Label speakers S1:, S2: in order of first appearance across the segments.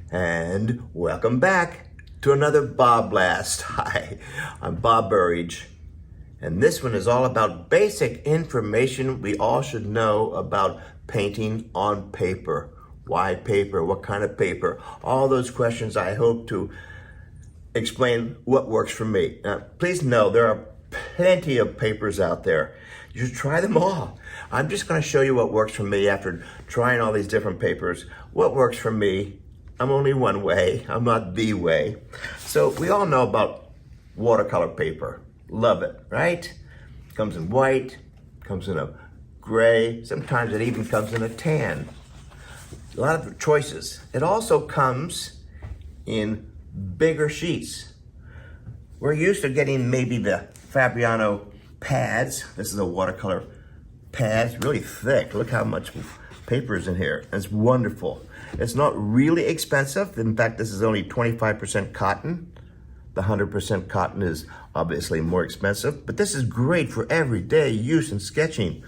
S1: And welcome back to another BobBlast. Hi, I'm Bob Burridge, and this one is all about basic information we all should know about painting on paper. Why paper? What kind of paper? All those questions. I hope to explain what works for me. Now, please know there are plenty of papers out there. You should try them all. I'm just going to show you what works for me after trying all these different papers. What works for me? I'm only one way. I'm not the way. So we all know about watercolor paper. Love it, right? Comes in white, comes in a gray, sometimes it even comes in a tan. A lot of choices. It also comes in bigger sheets. We're used to getting maybe the Fabriano pads. This is a watercolor pad. It's really thick. Look how much paper is in here. It's wonderful. It's not really expensive. In fact, this is only 25% cotton. The 100% cotton is obviously more expensive, but this is great for everyday use in sketching.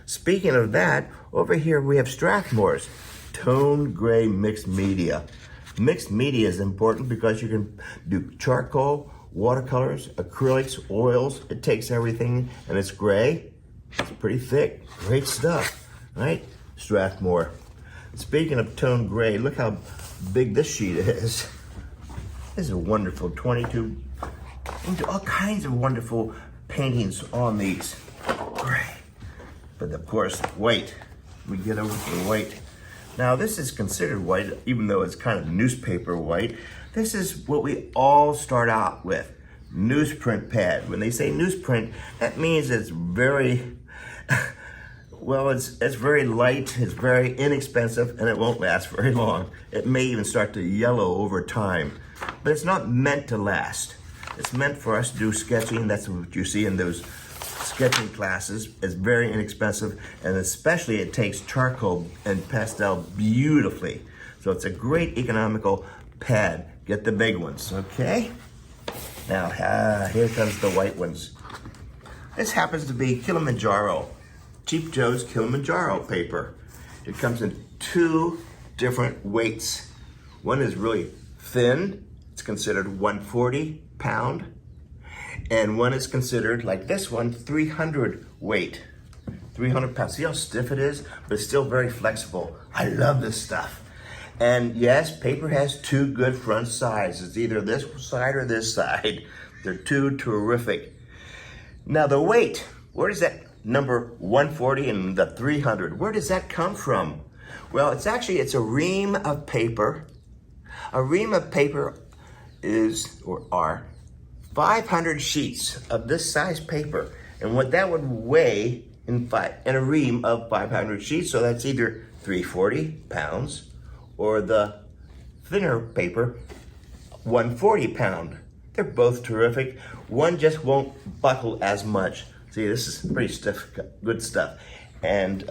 S1: Speaking of that, over here we have Strathmore's Tone Gray Mixed Media. Mixed media is important because you can do charcoal, watercolors, acrylics, oils. It takes everything and it's gray. It's pretty thick. Great stuff, right? Strathmore. Speaking of tone gray, look how big this sheet is. This is a wonderful 22. Into all kinds of wonderful paintings on these. Gray. But of course, white. We get over to the white. Now this is considered white, even though it's kind of newspaper white. This is what we all start out with. Newsprint pad. When they say newsprint, that means it's very, well, it's very light, it's very inexpensive, and it won't last very long. It may even start to yellow over time, but it's not meant to last. It's meant for us to do sketching. That's what you see in those sketching classes. It's very inexpensive, and especially it takes charcoal and pastel beautifully. So it's a great economical pad. Get the big ones, okay? Now, here comes the white ones. This happens to be Kilimanjaro, Cheap Joe's Kilimanjaro paper. It comes in two different weights. One is really thin, it's considered 140 pound, and one is considered, like this one, 300 weight. 300 pounds. See how stiff it is? But it's still very flexible. I love this stuff. And yes, paper has two good front sides. It's either this side or this side. They're two terrific. Now the weight, where does that number 140 and the 300, where does that come from? Well, it's a ream of paper. A ream of paper is, or are, 500 sheets of this size paper. And what that would weigh in a ream of 500 sheets, so that's either 340 pounds, or the thinner paper, 140 pound. They're both terrific. One just won't buckle as much. See, this is pretty stiff, good stuff. And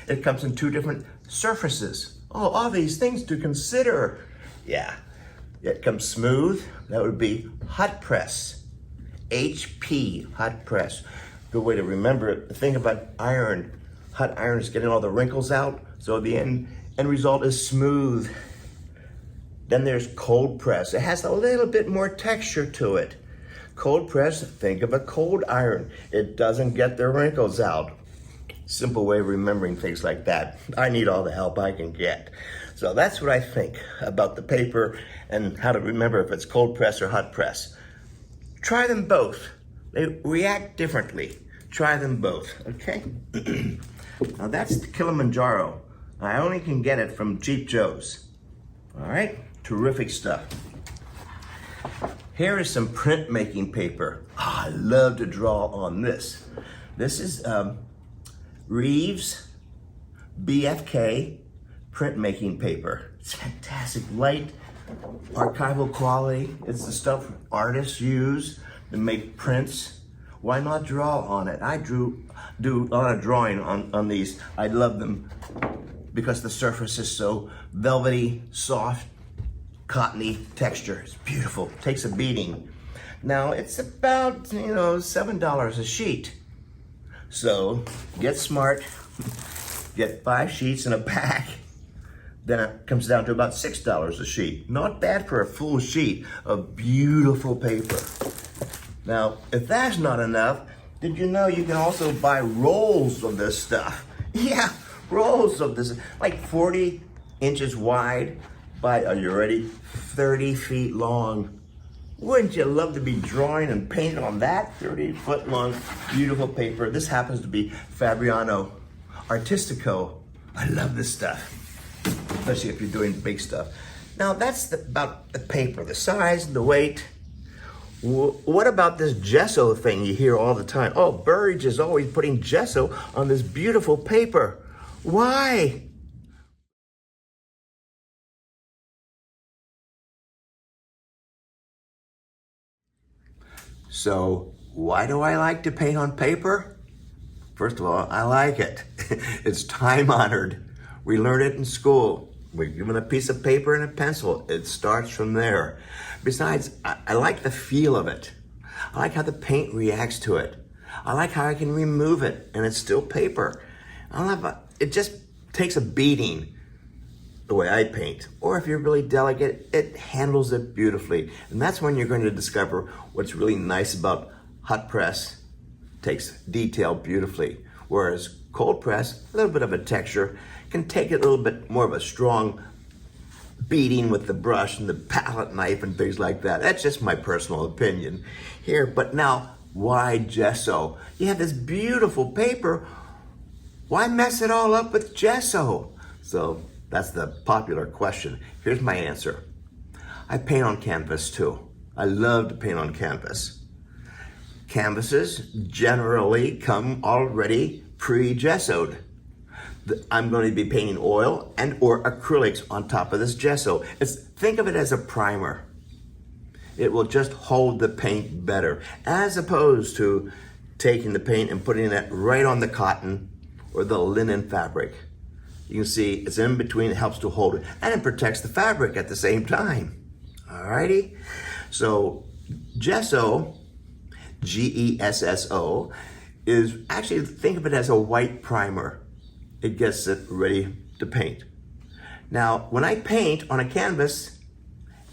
S1: it comes in two different surfaces. Oh, all these things to consider. Yeah, it comes smooth. That would be hot press. HP, hot press. Good way to remember it. The thing about iron, hot iron is getting all the wrinkles out. So the end result is smooth. Then there's cold press. It has a little bit more texture to it. Cold press, think of a cold iron. It doesn't get the wrinkles out. Simple way of remembering things like that. I need all the help I can get. So that's what I think about the paper and how to remember if it's cold press or hot press. Try them both. They react differently. Try them both, okay? Now that's the Kilimanjaro. I only can get it from Cheap Joe's. All right, terrific stuff. Here is some printmaking paper. Oh, I love to draw on this. This is Reeves BFK printmaking paper. It's fantastic, light, archival quality. It's the stuff artists use to make prints. Why not draw on it? I do a lot of drawing on these. I love them because the surface is so velvety, soft, cottony texture. It's beautiful, takes a beating. Now it's about, $7 a sheet. So get smart, get 5 sheets in a pack, then it comes down to about $6 a sheet. Not bad for a full sheet of beautiful paper. Now, if that's not enough, did you know you can also buy rolls of this stuff? Yeah, rolls of this, like 40 inches wide by, are you ready, 30 feet long. Wouldn't you love to be drawing and painting on that 30-foot long, beautiful paper? This happens to be Fabriano Artistico. I love this stuff, especially if you're doing big stuff. Now that's about the paper, the size, the weight. What about this gesso thing you hear all the time? Oh, Burridge is always putting gesso on this beautiful paper. Why? So, why do I like to paint on paper? First of all, I like it. It's time-honored. We learn it in school. We're given a piece of paper and a pencil. It starts from there. Besides, I like the feel of it. I like how the paint reacts to it. I like how I can remove it and it's still paper. It just takes a beating the way I paint. Or if you're really delicate, it handles it beautifully. And that's when you're going to discover what's really nice about hot press. Takes detail beautifully. Whereas cold press, a little bit of a texture, can take it a little bit more of a strong beating with the brush and the palette knife and things like that. That's just my personal opinion here. But now, why gesso? You have this beautiful paper. Why mess it all up with gesso? So that's the popular question. Here's my answer. I paint on canvas too. I love to paint on canvas. Canvases generally come already pre-gessoed. I'm going to be painting oil and or acrylics on top of this gesso. Think of it as a primer. It will just hold the paint better, as opposed to taking the paint and putting it right on the cotton or the linen fabric. You can see it's in between, it helps to hold it, and it protects the fabric at the same time. Alrighty? So gesso, Gesso, is actually, think of it as a white primer. It gets it ready to paint. Now, when I paint on a canvas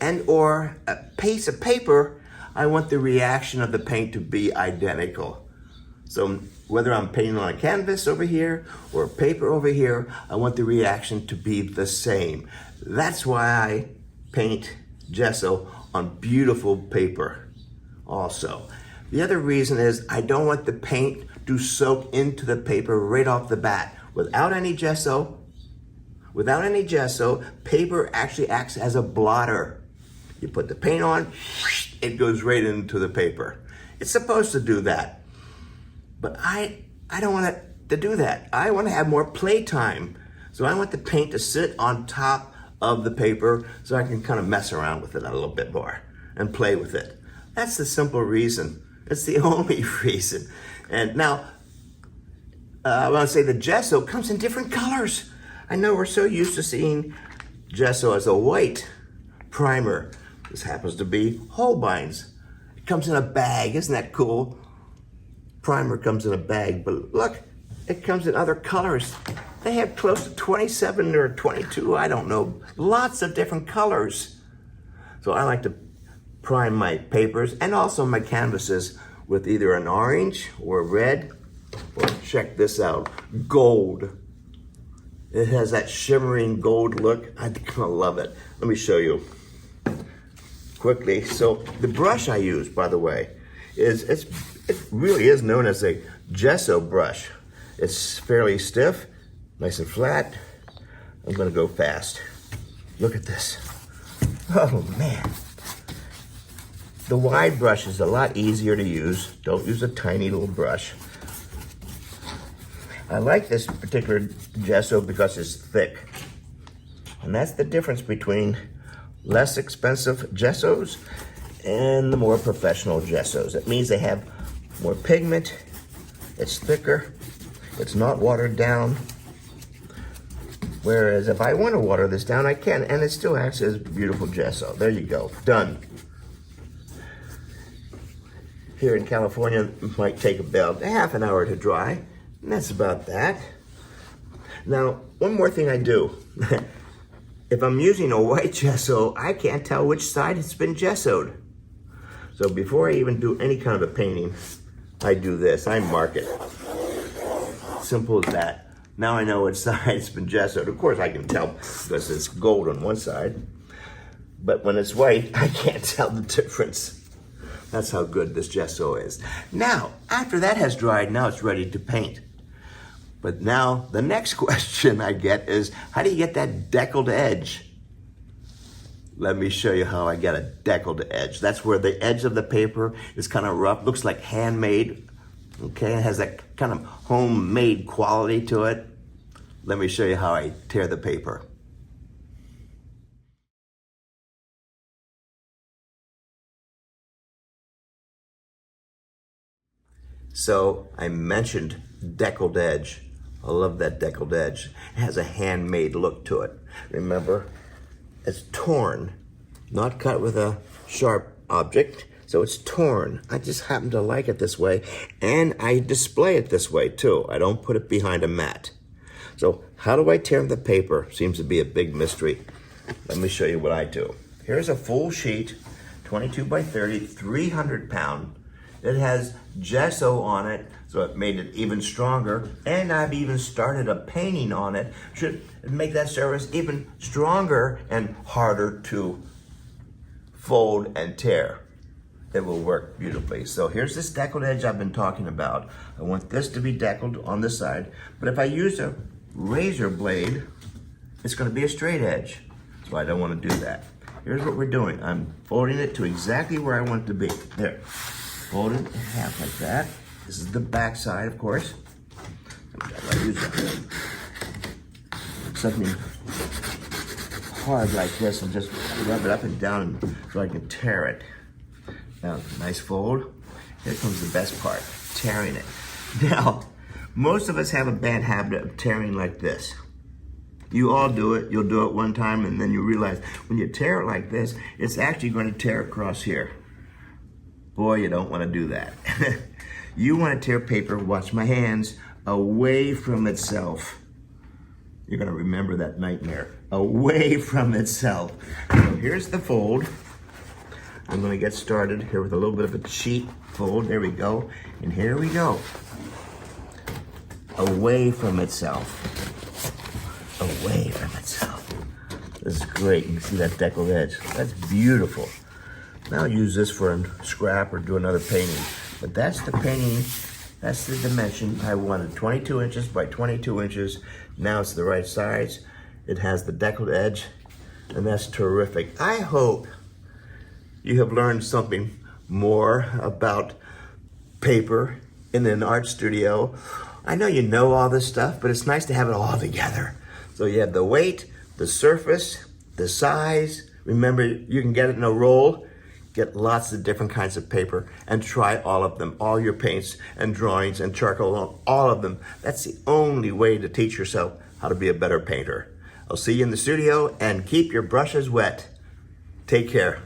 S1: and or a piece of paper, I want the reaction of the paint to be identical. So whether I'm painting on a canvas over here or paper over here, I want the reaction to be the same. That's why I paint gesso on beautiful paper also. The other reason is I don't want the paint to soak into the paper right off the bat. Without any gesso, paper actually acts as a blotter. You put the paint on, it goes right into the paper. It's supposed to do that. But I don't want it to do that. I want to have more playtime. So I want the paint to sit on top of the paper so I can kind of mess around with it a little bit more and play with it. That's the simple reason. It's the only reason. And now, I want to say the gesso comes in different colors. I know we're so used to seeing gesso as a white primer. This happens to be Holbein's. It comes in a bag, isn't that cool? Primer comes in a bag, but look, it comes in other colors. They have close to 27 or 22, I don't know, lots of different colors. So I like to prime my papers and also my canvases with either an orange or red, or check this out, gold. It has that shimmering gold look. I kind of love it. Let me show you quickly. So the brush I use, by the way, it really is known as a gesso brush. It's fairly stiff, nice and flat. I'm gonna go fast. Look at this. Oh man. The wide brush is a lot easier to use. Don't use a tiny little brush. I like this particular gesso because it's thick. And that's the difference between less expensive gessos and the more professional gessos. It means they have more pigment, it's thicker, it's not watered down. Whereas if I want to water this down, I can, and it still acts as beautiful gesso. There you go, done. Here in California, it might take about a half an hour to dry. And that's about that. Now, one more thing I do. if I'm using a white gesso, I can't tell which side it's been gessoed. So before I even do any kind of a painting, I do this, I mark it. Simple as that. Now I know which side it's been gessoed. Of course I can tell because it's gold on one side, but when it's white, I can't tell the difference. That's how good this gesso is. Now, after that has dried, now it's ready to paint. But now the next question I get is, how do you get that deckled edge? Let me show you how I get a deckled edge. That's where the edge of the paper is kind of rough, looks like handmade, okay? It has that kind of homemade quality to it. Let me show you how I tear the paper. So I mentioned deckled edge. I love that deckled edge. It has a handmade look to it. Remember, it's torn, not cut with a sharp object, so it's torn. I just happen to like it this way, and I display it this way too. I don't put it behind a mat. So how do I tear the paper? Seems to be a big mystery. Let me show you what I do. Here's a full sheet, 22 by 30, 300 pound. It has gesso on it, so it made it even stronger. And I've even started a painting on it. Should make that surface even stronger and harder to fold and tear. It will work beautifully. So here's this deckled edge I've been talking about. I want this to be deckled on this side, but if I use a razor blade, it's gonna be a straight edge. So I don't wanna do that. Here's what we're doing. I'm folding it to exactly where I want it to be. There. Fold it in half like that. This is the back side, of course. I use something hard like this and just rub it up and down so I can tear it. Now, nice fold. Here comes the best part, tearing it. Now, most of us have a bad habit of tearing like this. You all do it. You'll do it one time and then you realize when you tear it like this, it's actually going to tear across here. Boy, you don't want to do that. You want to tear paper, watch my hands, away from itself. You're going to remember that nightmare. Away from itself. So here's the fold. I'm going to get started here with a little bit of a cheat fold. There we go. And here we go. Away from itself. Away from itself. This is great. You can see that deckled edge. That's beautiful. Now I'll use this for a scrap or do another painting. But that's the painting, that's the dimension I wanted. 22 inches by 22 inches. Now it's the right size. It has the deckled edge, and that's terrific. I hope you have learned something more about paper in an art studio. I know you know all this stuff, but it's nice to have it all together. So you have the weight, the surface, the size. Remember, you can get it in a roll. Get lots of different kinds of paper and try all of them, all your paints and drawings and charcoal, all of them. That's the only way to teach yourself how to be a better painter. I'll see you in the studio and keep your brushes wet. Take care.